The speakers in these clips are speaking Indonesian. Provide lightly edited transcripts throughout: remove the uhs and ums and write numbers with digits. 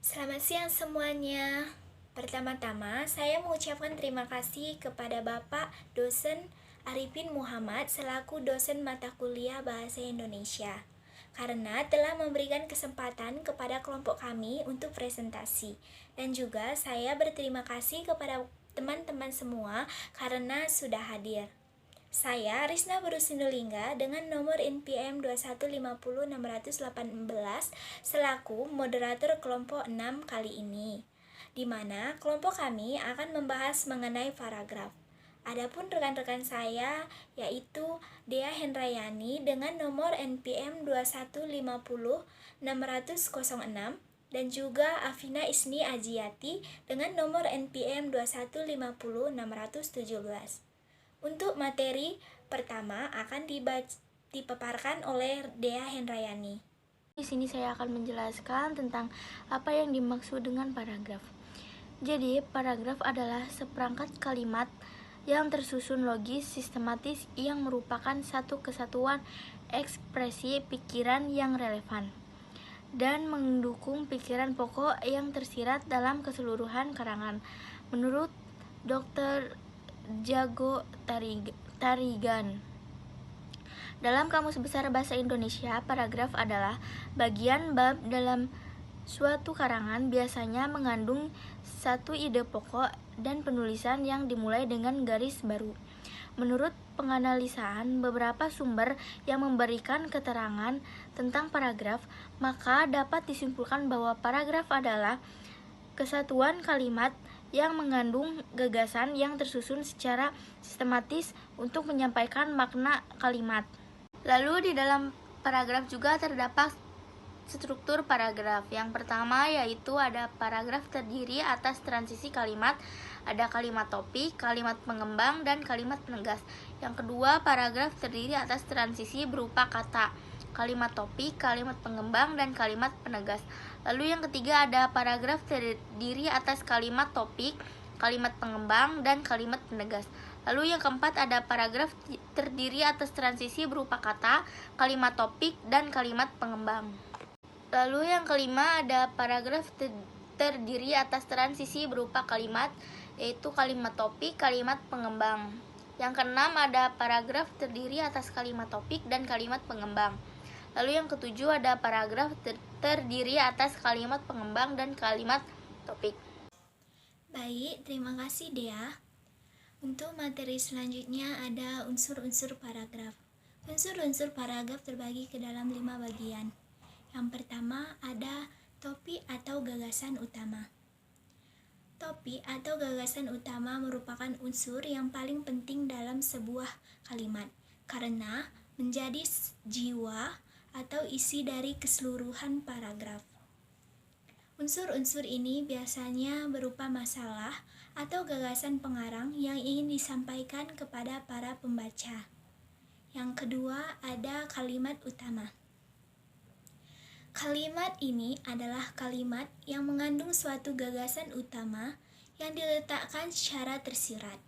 Selamat siang semuanya. Pertama-tama, saya mengucapkan terima kasih kepada Bapak Dosen Arifin Muhammad selaku dosen mata kuliah Bahasa Indonesia karena telah memberikan kesempatan kepada kelompok kami untuk presentasi. Dan juga saya berterima kasih kepada teman-teman semua karena sudah hadir. Saya Risna Barusinulingga dengan nomor NPM 2150618 selaku moderator kelompok 6 kali ini, di mana kelompok kami akan membahas mengenai paragraf. Adapun rekan-rekan saya yaitu Dea Hendrayani dengan nomor NPM 2150606 dan juga Afina Isni Ajiati dengan nomor NPM 2150617. Untuk materi pertama akan dipaparkan oleh Dea Hendrayani. Di sini saya akan menjelaskan tentang apa yang dimaksud dengan paragraf. Jadi, paragraf adalah seperangkat kalimat yang tersusun logis, sistematis, yang merupakan satu kesatuan ekspresi pikiran yang relevan dan mendukung pikiran pokok yang tersirat dalam keseluruhan karangan. Menurut Dr. Jago Tarigan, dalam Kamus Besar Bahasa Indonesia, paragraf adalah bagian bab dalam suatu karangan, biasanya mengandung satu ide pokok dan penulisan yang dimulai dengan garis baru. Menurut penganalisaan beberapa sumber yang memberikan keterangan tentang paragraf, maka dapat disimpulkan bahwa paragraf adalah kesatuan kalimat yang mengandung gagasan yang tersusun secara sistematis untuk menyampaikan makna kalimat. Lalu di dalam paragraf juga terdapat struktur paragraf. Yang pertama yaitu ada paragraf terdiri atas transisi kalimat, ada kalimat topik, kalimat pengembang, dan kalimat penegas. Yang kedua, paragraf terdiri atas transisi berupa kata, kalimat topik, kalimat pengembang, dan kalimat penegas. Lalu yang ketiga ada paragraf terdiri atas kalimat topik, kalimat pengembang, dan kalimat penegas. Lalu yang keempat ada paragraf terdiri atas transisi berupa kata, kalimat topik, dan kalimat pengembang. Lalu yang kelima ada paragraf terdiri atas transisi berupa kalimat, yaitu kalimat topik, kalimat pengembang. Yang keenam ada paragraf terdiri atas kalimat topik dan kalimat pengembang. Lalu yang ketujuh ada paragraf terdiri atas kalimat pengembang dan kalimat topik. Baik, terima kasih Dea. Untuk materi selanjutnya ada unsur-unsur paragraf. Unsur-unsur paragraf terbagi ke dalam 5 bagian. Yang pertama ada topik atau gagasan utama. Topik atau gagasan utama merupakan unsur yang paling penting dalam sebuah kalimat karena menjadi jiwa atau isi dari keseluruhan paragraf. Unsur-unsur ini biasanya berupa masalah atau gagasan pengarang yang ingin disampaikan kepada para pembaca. Yang kedua ada kalimat utama. Kalimat ini adalah kalimat yang mengandung suatu gagasan utama yang diletakkan secara tersirat.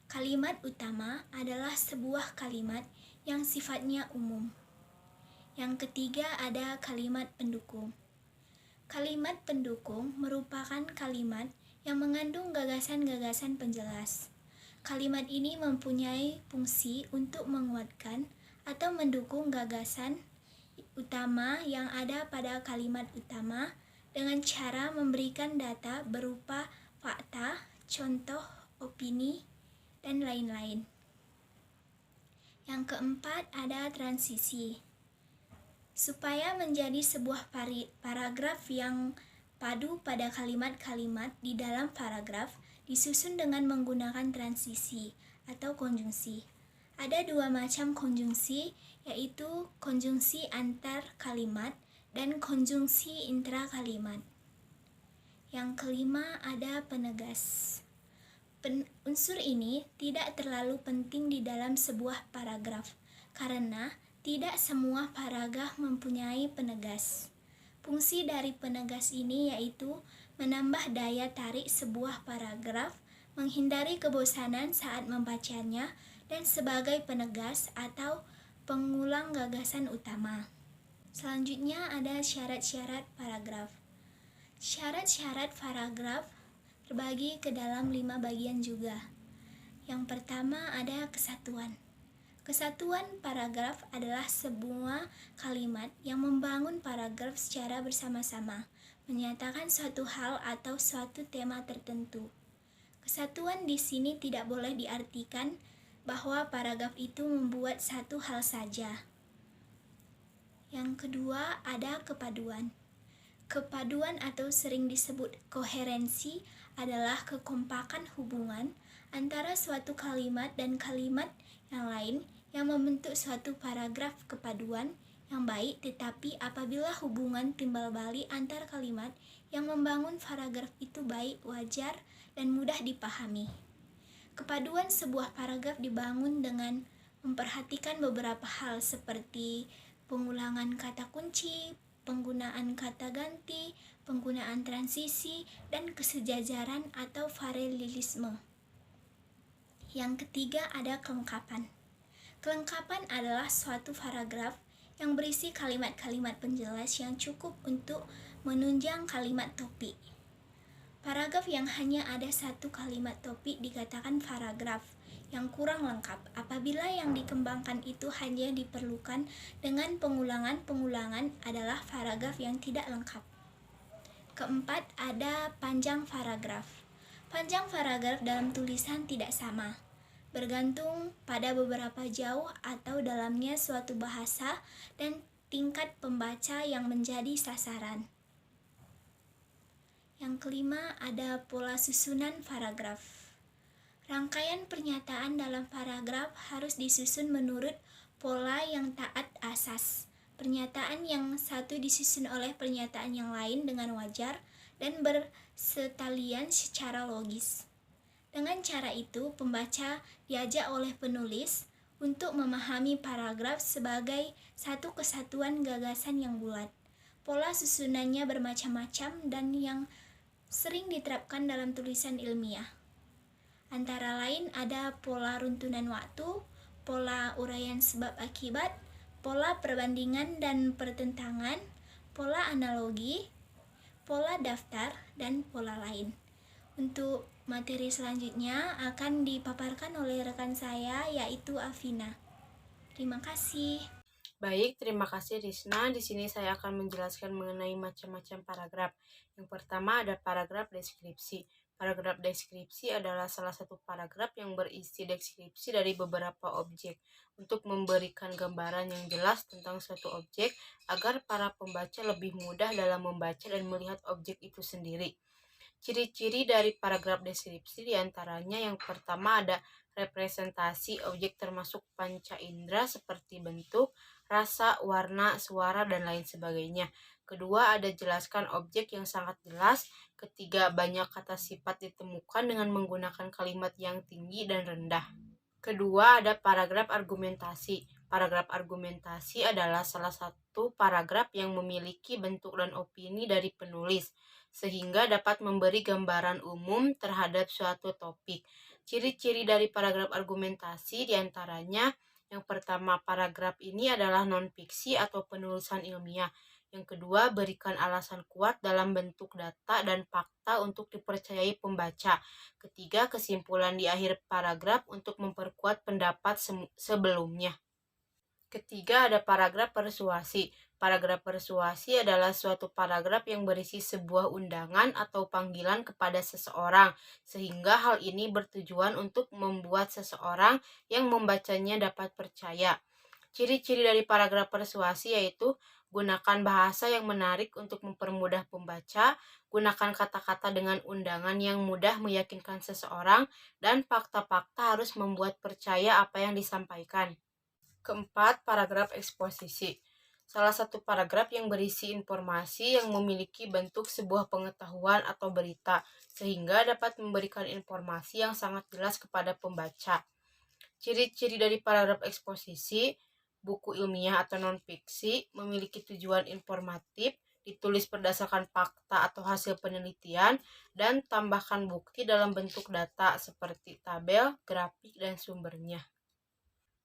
Kalimat utama adalah sebuah kalimat yang sifatnya umum. Yang ketiga ada kalimat pendukung. Kalimat pendukung merupakan kalimat yang mengandung gagasan-gagasan penjelas. Kalimat ini mempunyai fungsi untuk menguatkan atau mendukung gagasan utama yang ada pada kalimat utama dengan cara memberikan data berupa fakta, contoh, opini, dan lain-lain. Yang keempat ada transisi. Supaya menjadi sebuah paragraf yang padu pada kalimat-kalimat di dalam paragraf disusun dengan menggunakan transisi atau konjungsi. Ada 2 macam konjungsi, yaitu konjungsi antar kalimat dan konjungsi intra kalimat. Yang kelima ada penegas. Unsur ini tidak terlalu penting di dalam sebuah paragraf karena tidak semua paragraf mempunyai penegas. Fungsi dari penegas ini yaitu menambah daya tarik sebuah paragraf, menghindari kebosanan saat membacanya, dan sebagai penegas atau pengulang gagasan utama. Selanjutnya ada syarat-syarat paragraf. Syarat-syarat paragraf terbagi ke dalam 5 bagian juga. Yang pertama ada kesatuan. Kesatuan paragraf adalah sebuah kalimat yang membangun paragraf secara bersama-sama, menyatakan suatu hal atau suatu tema tertentu. Kesatuan di sini tidak boleh diartikan bahwa paragraf itu membuat satu hal saja. Yang kedua ada kepaduan. Kepaduan atau sering disebut koherensi adalah kekompakan hubungan antara suatu kalimat dan kalimat yang lain yang membentuk suatu paragraf kepaduan yang baik, tetapi apabila hubungan timbal balik antar kalimat yang membangun paragraf itu baik, wajar, dan mudah dipahami. Kepaduan sebuah paragraf dibangun dengan memperhatikan beberapa hal seperti pengulangan kata kunci, penggunaan kata ganti, penggunaan transisi, dan kesejajaran atau paralelisme. Yang ketiga ada kelengkapan. Kelengkapan adalah suatu paragraf yang berisi kalimat-kalimat penjelas yang cukup untuk menunjang kalimat topik. Paragraf yang hanya ada satu kalimat topik dikatakan paragraf yang kurang lengkap apabila yang dikembangkan itu hanya diperlukan dengan pengulangan-pengulangan adalah paragraf yang tidak lengkap. Keempat, ada panjang paragraf. Panjang paragraf dalam tulisan tidak sama, bergantung pada beberapa jauh atau dalamnya suatu bahasa dan tingkat pembaca yang menjadi sasaran. Yang kelima ada pola susunan paragraf. Rangkaian pernyataan dalam paragraf harus disusun menurut pola yang taat asas. Pernyataan yang satu disusun oleh pernyataan yang lain dengan wajar dan bersetalian secara logis. Dengan cara itu, pembaca diajak oleh penulis untuk memahami paragraf sebagai satu kesatuan gagasan yang bulat. Pola susunannya bermacam-macam dan yang sering diterapkan dalam tulisan ilmiah. Antara lain ada pola runtunan waktu, pola uraian sebab akibat, pola perbandingan dan pertentangan, pola analogi, pola daftar, dan pola lain. Untuk materi selanjutnya akan dipaparkan oleh rekan saya yaitu Afina. Terima kasih. Baik, terima kasih Risna. Di sini saya akan menjelaskan mengenai macam-macam paragraf. Yang pertama ada paragraf deskripsi. Paragraf deskripsi adalah salah satu paragraf yang berisi deskripsi dari beberapa objek untuk memberikan gambaran yang jelas tentang suatu objek agar para pembaca lebih mudah dalam membaca dan melihat objek itu sendiri. Ciri-ciri dari paragraf deskripsi diantaranya yang pertama ada representasi objek termasuk panca indera seperti bentuk, rasa, warna, suara, dan lain sebagainya. Kedua, ada jelaskan objek yang sangat jelas. Ketiga, banyak kata sifat ditemukan dengan menggunakan kalimat yang tinggi dan rendah. Kedua, ada paragraf argumentasi. Paragraf argumentasi adalah salah satu paragraf yang memiliki bentuk dan opini dari penulis, sehingga dapat memberi gambaran umum terhadap suatu topik. Ciri-ciri dari paragraf argumentasi diantaranya yang pertama, paragraf ini adalah non-fiksi atau penulisan ilmiah. Yang kedua, berikan alasan kuat dalam bentuk data dan fakta untuk dipercayai pembaca. Ketiga, kesimpulan di akhir paragraf untuk memperkuat pendapat sebelumnya. Ketiga, ada paragraf persuasi. Paragraf persuasi adalah suatu paragraf yang berisi sebuah undangan atau panggilan kepada seseorang, sehingga hal ini bertujuan untuk membuat seseorang yang membacanya dapat percaya. Ciri-ciri dari paragraf persuasi yaitu gunakan bahasa yang menarik untuk mempermudah pembaca, gunakan kata-kata dengan undangan yang mudah meyakinkan seseorang, dan fakta-fakta harus membuat percaya apa yang disampaikan. Keempat, paragraf eksposisi. Salah satu paragraf yang berisi informasi yang memiliki bentuk sebuah pengetahuan atau berita, sehingga dapat memberikan informasi yang sangat jelas kepada pembaca. Ciri-ciri dari paragraf eksposisi, buku ilmiah atau non-fiksi, memiliki tujuan informatif, ditulis berdasarkan fakta atau hasil penelitian, dan tambahkan bukti dalam bentuk data seperti tabel, grafik, dan sumbernya.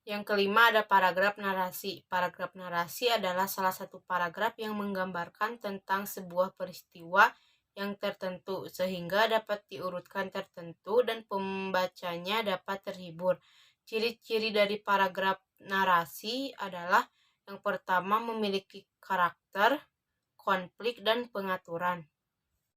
Yang kelima ada paragraf narasi. Paragraf narasi adalah salah satu paragraf yang menggambarkan tentang sebuah peristiwa yang tertentu sehingga dapat diurutkan tertentu dan pembacanya dapat terhibur. Ciri-ciri dari paragraf narasi adalah yang pertama memiliki karakter, konflik, dan pengaturan.